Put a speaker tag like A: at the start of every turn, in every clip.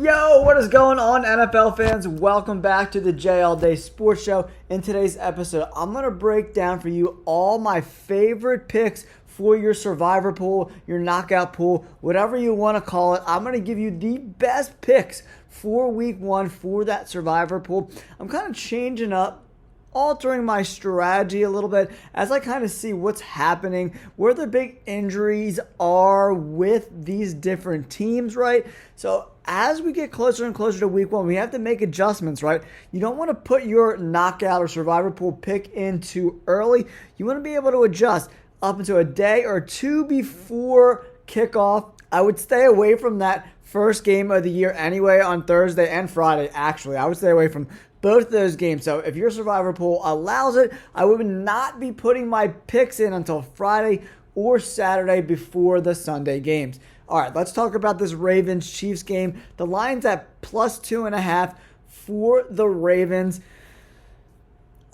A: Yo, what is going on, NFL fans? Welcome back to the J All Day Sports Show. In today's episode, I'm going to break down for you all my favorite picks for your survivor pool, your knockout pool, whatever you want to call it. I'm going to give you the best picks for week one for that survivor pool. I'm kind of changing up, altering my strategy a little bit as I kind of see what's happening, where the big injuries are with these different teams, right? So as we get closer and closer to week one, we have to make adjustments, right? You don't want to put your knockout or survivor pool pick in too early. You want to be able to adjust up into a day or two before kickoff. I would stay away from that first game of the year anyway on Thursday and Friday, actually. I would stay away from both of those games. So if your survivor pool allows it, I would not be putting my picks in until Friday or Saturday before the Sunday games. All right, let's talk about this Ravens-Chiefs game. The line's at +2.5 for the Ravens.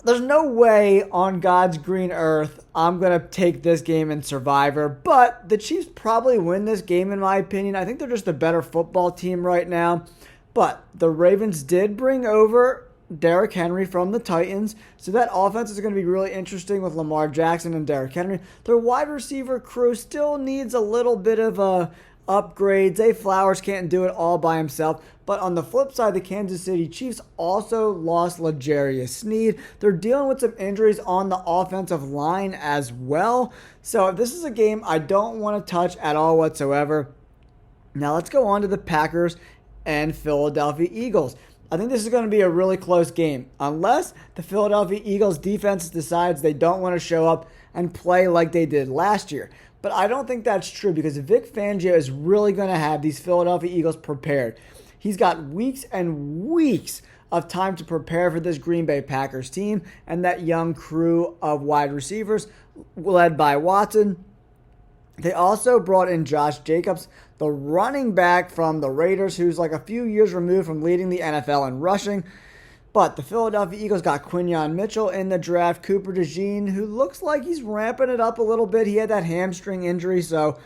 A: There's no way on God's green earth I'm going to take this game in Survivor, but the Chiefs probably win this game in my opinion. I think they're just a better football team right now. But the Ravens did bring over Derrick Henry from the Titans, so that offense is going to be really interesting with Lamar Jackson and Derrick Henry. Their wide receiver crew still needs a little bit of upgrade. Zay Flowers can't do it all by himself. But on the flip side, the Kansas City Chiefs also lost L'Jarius Sneed. They're dealing with some injuries on the offensive line as well. So this is a game I don't want to touch at all whatsoever. Now let's go on to the Packers and Philadelphia Eagles. I think this is going to be a really close game unless the Philadelphia Eagles defense decides they don't want to show up and play like they did last year. But I don't think that's true because Vic Fangio is really going to have these Philadelphia Eagles prepared. He's got weeks and weeks of time to prepare for this Green Bay Packers team and that young crew of wide receivers led by Watson. They also brought in Josh Jacobs, the running back from the Raiders, who's like a few years removed from leading the NFL in rushing. But the Philadelphia Eagles got Quinyon Mitchell in the draft, Cooper DeJean, who looks like he's ramping it up a little bit. He had that hamstring injury, so.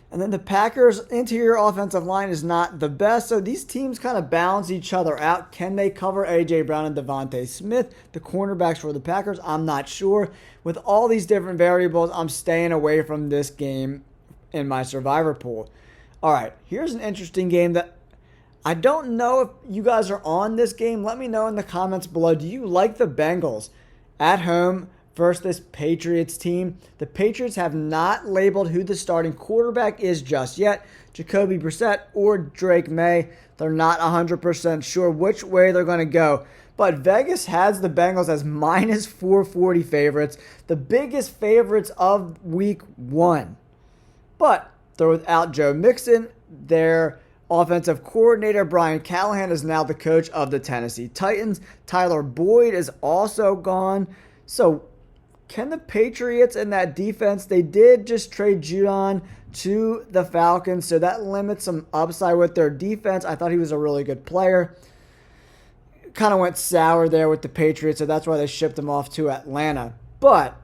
A: And then the Packers' interior offensive line is not the best, so these teams kind of balance each other out. Can they cover A.J. Brown and Devontae Smith, the cornerbacks for the Packers? I'm not sure. With all these different variables, I'm staying away from this game in my survivor pool. All right, here's an interesting game that I don't know if you guys are on this game. Let me know in the comments below. Do you like the Bengals at home versus this Patriots team? The Patriots have not labeled who the starting quarterback is just yet. Jacoby Brissett or Drake May. They're not 100% sure which way they're going to go. But Vegas has the Bengals as -440 favorites, the biggest favorites of week one. But they're without Joe Mixon. Their offensive coordinator, Brian Callahan, is now the coach of the Tennessee Titans. Tyler Boyd is also gone. So can the Patriots and that defense, they did just trade Judon to the Falcons, so that limits some upside with their defense. I thought he was a really good player. Kind of went sour there with the Patriots, so that's why they shipped him off to Atlanta. But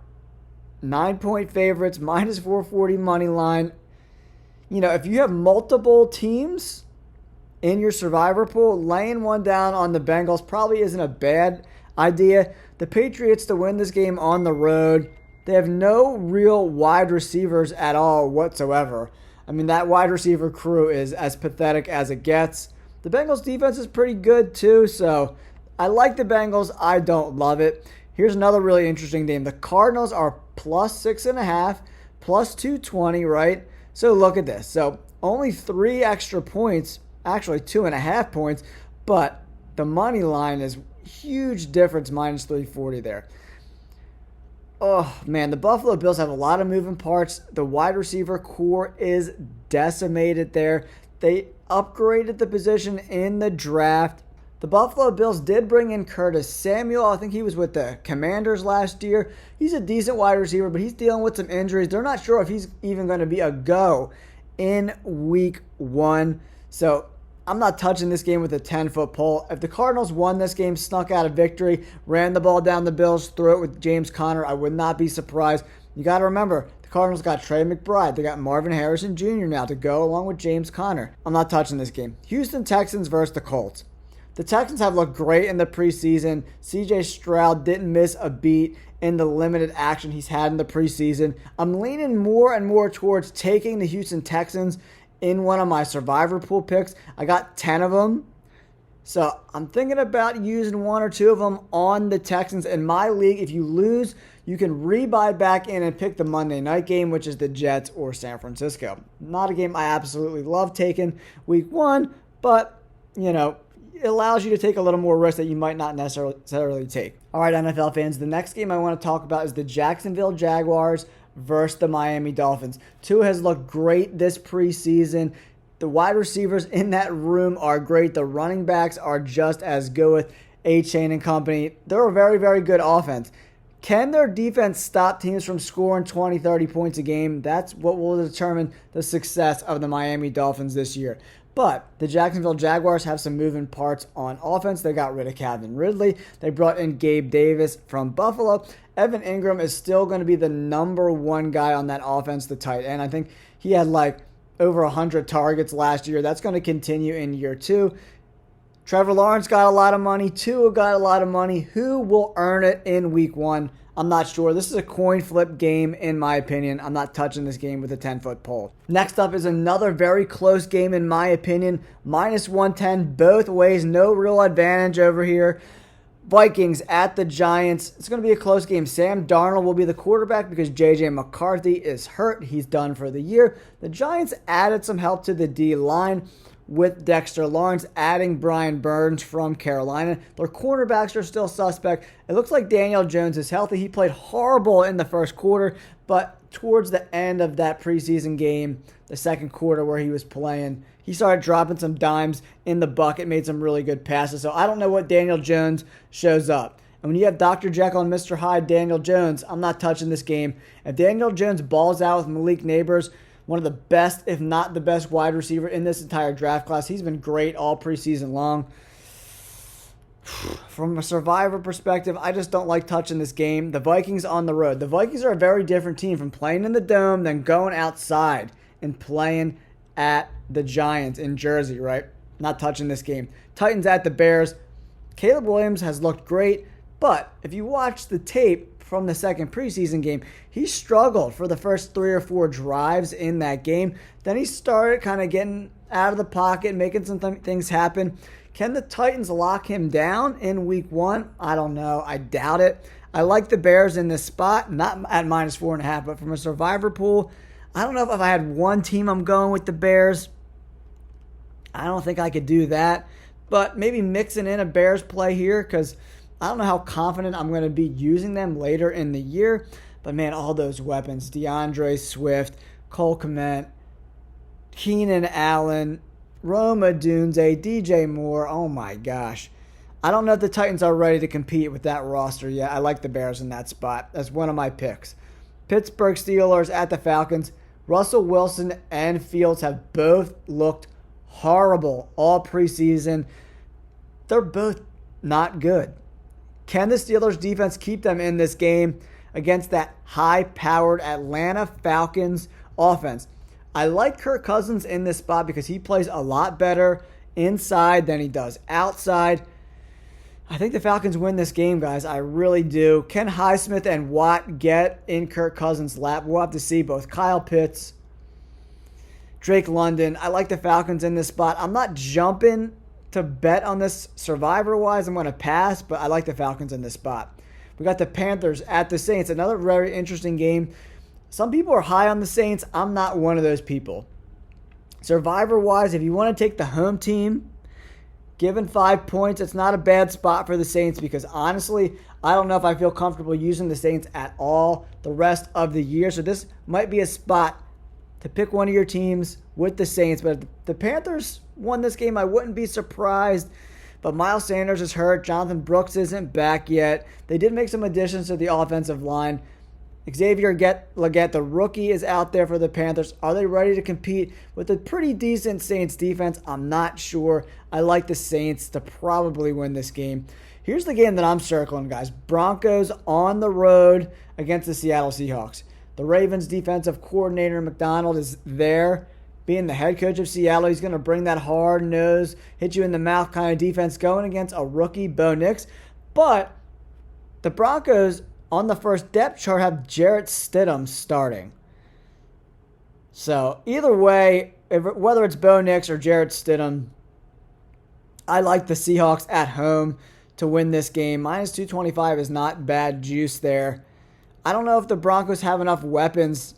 A: 9-point favorites, -440 money line. You know, if you have multiple teams in your survivor pool, laying one down on the Bengals probably isn't a bad idea. The Patriots to win this game on the road, they have no real wide receivers at all whatsoever. I mean, that wide receiver crew is as pathetic as it gets. The Bengals defense is pretty good too, so I like the Bengals. I don't love it. Here's another really interesting game. The Cardinals are +6.5, +220, right? So look at this. So only 3 extra points, actually 2.5 points, but the money line is huge difference, -340 there. Oh, man, the Buffalo Bills have a lot of moving parts. The wide receiver core is decimated there. They upgraded the position in the draft. The Buffalo Bills did bring in Curtis Samuel. I think he was with the Commanders last year. He's a decent wide receiver, but he's dealing with some injuries. They're not sure if he's even going to be a go in week one. So I'm not touching this game with a 10-foot pole. If the Cardinals won this game, snuck out a victory, ran the ball down the Bills, threw it with James Conner, I would not be surprised. You got to remember, the Cardinals got Trey McBride. They got Marvin Harrison Jr. now to go along with James Conner. I'm not touching this game. Houston Texans versus the Colts. The Texans have looked great in the preseason. CJ Stroud didn't miss a beat in the limited action he's had in the preseason. I'm leaning more and more towards taking the Houston Texans in one of my survivor pool picks. I got 10 of them. So I'm thinking about using one or two of them on the Texans. In my league, if you lose, you can rebuy back in and pick the Monday night game, which is the Jets or San Francisco. Not a game I absolutely love taking week one, but, it allows you to take a little more risk that you might not necessarily take. All right, NFL fans, the next game I want to talk about is the Jacksonville Jaguars versus the Miami Dolphins. Tua has looked great this preseason. The wide receivers in that room are great. The running backs are just as good with A-Chain and company. They're a very, very good offense. Can their defense stop teams from scoring 20, 30 points a game? That's what will determine the success of the Miami Dolphins this year. But the Jacksonville Jaguars have some moving parts on offense. They got rid of Calvin Ridley. They brought in Gabe Davis from Buffalo. Evan Ingram is still going to be the number one guy on that offense, the tight end. I think he had over 100 targets last year. That's going to continue in year two. Trevor Lawrence got a lot of money. Tua got a lot of money. Who will earn it in week one? I'm not sure. This is a coin flip game, in my opinion. I'm not touching this game with a 10-foot pole. Next up is another very close game, in my opinion. Minus 110 both ways. No real advantage over here. Vikings at the Giants. It's going to be a close game. Sam Darnold will be the quarterback because J.J. McCarthy is hurt. He's done for the year. The Giants added some help to the D-line with Dexter Lawrence, adding Brian Burns from Carolina. Their cornerbacks are still suspect. It looks like Daniel Jones is healthy. He played horrible in the first quarter, but towards the end of that preseason game, the second quarter where he was playing, he started dropping some dimes in the bucket, made some really good passes. So I don't know what Daniel Jones shows up. And when you have Dr. Jekyll and Mr. Hyde, Daniel Jones, I'm not touching this game. If Daniel Jones balls out with Malik Neighbors, one of the best, if not the best wide receiver in this entire draft class. He's been great all preseason long. From a survivor perspective, I just don't like touching this game. The Vikings on the road. The Vikings are a very different team from playing in the Dome than going outside and playing at the Giants in Jersey, right? Not touching this game. Titans at the Bears. Caleb Williams has looked great, but if you watch the tape from the second preseason game, he struggled for the first 3 or 4 drives in that game. Then he started kind of getting out of the pocket, making some things happen. Can the Titans lock him down in week one? I don't know. I doubt it. I like the Bears in this spot, not at minus 4.5, but from a survivor pool, I don't know if I had one team I'm going with the Bears. I don't think I could do that. But maybe mixing in a Bears play here because I don't know how confident I'm going to be using them later in the year. But, man, all those weapons. DeAndre Swift, Cole Kmet, Keenan Allen, Roma Dunze, DJ Moore. Oh, my gosh. I don't know if the Titans are ready to compete with that roster yet. I like the Bears in that spot. That's one of my picks. Pittsburgh Steelers at the Falcons. Russell Wilson and Fields have both looked horrible all preseason. They're both not good. Can the Steelers defense keep them in this game against that high-powered Atlanta Falcons offense? I like Kirk Cousins in this spot because he plays a lot better inside than he does outside. I think the Falcons win this game, guys. I really do. Can Highsmith and Watt get in Kirk Cousins' lap? We'll have to see. Both Kyle Pitts, Drake London. I like the Falcons in this spot. I'm not jumping to bet on this survivor-wise. I'm going to pass, but I like the Falcons in this spot. We got the Panthers at the Saints. Another very interesting game. Some people are high on the Saints. I'm not one of those people. Survivor-wise, if you want to take the home team, given 5 points, it's not a bad spot for the Saints because, honestly, I don't know if I feel comfortable using the Saints at all the rest of the year. So this might be a spot to pick one of your teams with the Saints. But if the Panthers won this game, I wouldn't be surprised. But Miles Sanders is hurt. Jonathan Brooks isn't back yet. They did make some additions to the offensive line. Xavier Legette, the rookie, is out there for the Panthers. Are they ready to compete with a pretty decent Saints defense? I'm not sure. I like the Saints to probably win this game. Here's the game that I'm circling, guys. Broncos on the road against the Seattle Seahawks. The Ravens defensive coordinator, McDonald, is there. Being the head coach of Seattle, he's going to bring that hard nose, hit you in the mouth kind of defense going against a rookie, Bo Nix. But the Broncos on the first depth chart have Jarrett Stidham starting. So either way, whether it's Bo Nix or Jarrett Stidham, I like the Seahawks at home to win this game. Minus 225 is not bad juice there. I don't know if the Broncos have enough weapons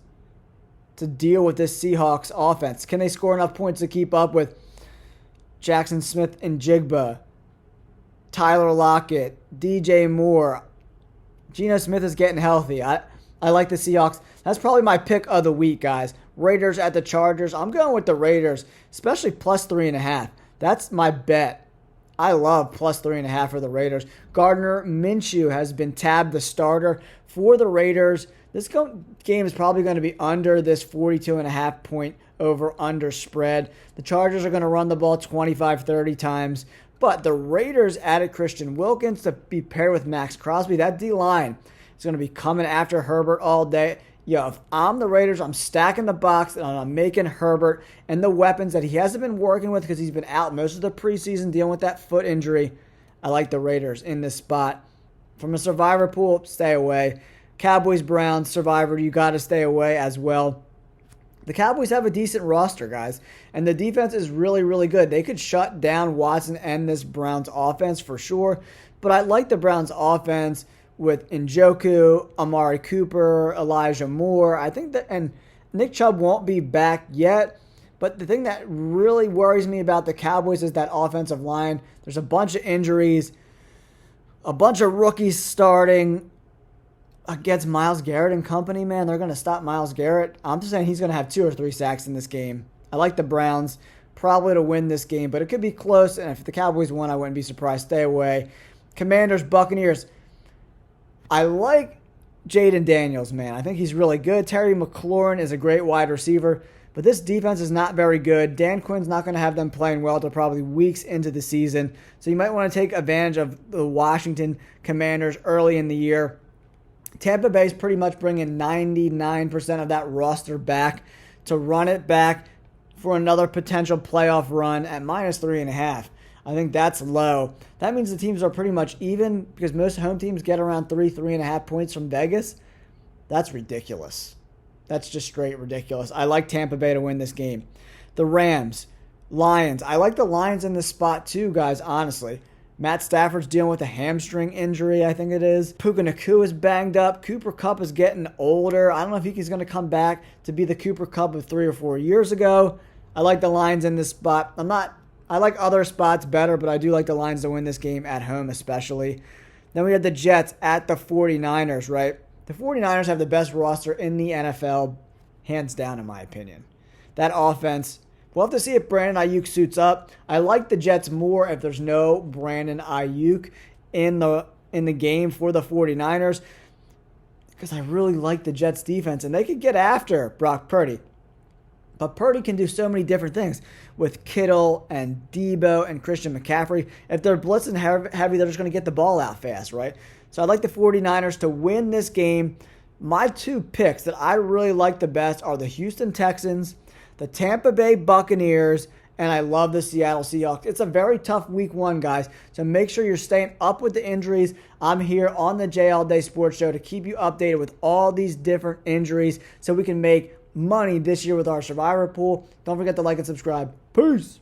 A: to deal with this Seahawks offense. Can they score enough points to keep up with Jackson Smith and Jigba, Tyler Lockett, DJ Moore? Geno Smith is getting healthy. I like the Seahawks. That's probably my pick of the week, guys. Raiders at the Chargers. I'm going with the Raiders, especially plus 3.5. That's my bet. I love plus 3.5 for the Raiders. Gardner Minshew has been tabbed the starter for the Raiders. This game is probably going to be under this 42.5 point over-under spread. The Chargers are going to run the ball 25-30 times. But the Raiders added Christian Wilkins to be paired with Max Crosby. That D-line is going to be coming after Herbert all day. Yo, if I'm the Raiders, I'm stacking the box and I'm making Herbert and the weapons that he hasn't been working with because he's been out most of the preseason dealing with that foot injury. I like the Raiders in this spot. From a survivor pool, stay away. Cowboys, Browns, survivor, you got to stay away as well. The Cowboys have a decent roster, guys, and the defense is really, really good. They could shut down Watson and this Browns offense for sure, but I like the Browns offense with Njoku, Amari Cooper, Elijah Moore. I think that, and Nick Chubb won't be back yet, but the thing that really worries me about the Cowboys is that offensive line. There's a bunch of injuries, a bunch of rookies starting against Myles Garrett and company, man. They're going to stop Myles Garrett. I'm just saying he's going to have 2 or 3 sacks in this game. I like the Browns probably to win this game, but it could be close, and if the Cowboys won, I wouldn't be surprised. Stay away. Commanders, Buccaneers. I like Jaden Daniels, man. I think he's really good. Terry McLaurin is a great wide receiver, but this defense is not very good. Dan Quinn's not going to have them playing well until probably weeks into the season, so you might want to take advantage of the Washington Commanders early in the year. Tampa Bay's pretty much bringing 99% of that roster back to run it back for another potential playoff run at minus 3.5. I think that's low. That means the teams are pretty much even because most home teams get around 3.5 points from Vegas. That's ridiculous. That's just straight ridiculous. I like Tampa Bay to win this game. The Rams, Lions. I like the Lions in this spot too, guys, honestly. Matt Stafford's dealing with a hamstring injury, I think it is. Puka Nacua is banged up. Cooper Kupp is getting older. I don't know if he's going to come back to be the Cooper Kupp of 3 or 4 years ago. I like the Lions in this spot. I like other spots better, but I do like the Lions to win this game at home especially. Then we have the Jets at the 49ers, right? The 49ers have the best roster in the NFL, hands down in my opinion. That offense, we'll have to see if Brandon Ayuk suits up. I like the Jets more if there's no Brandon Ayuk in the game for the 49ers because I really like the Jets defense, and they could get after Brock Purdy. But Purdy can do so many different things with Kittle and Debo and Christian McCaffrey. If they're blitzing heavy, they're just going to get the ball out fast, right? So I like the 49ers to win this game. My 2 picks that I really like the best are the Houston Texans, the Tampa Bay Buccaneers, and I love the Seattle Seahawks. It's a very tough week 1, guys, so make sure you're staying up with the injuries. I'm here on the J All Day Sports Show to keep you updated with all these different injuries so we can make money this year with our survivor pool. Don't forget to like and subscribe. Peace.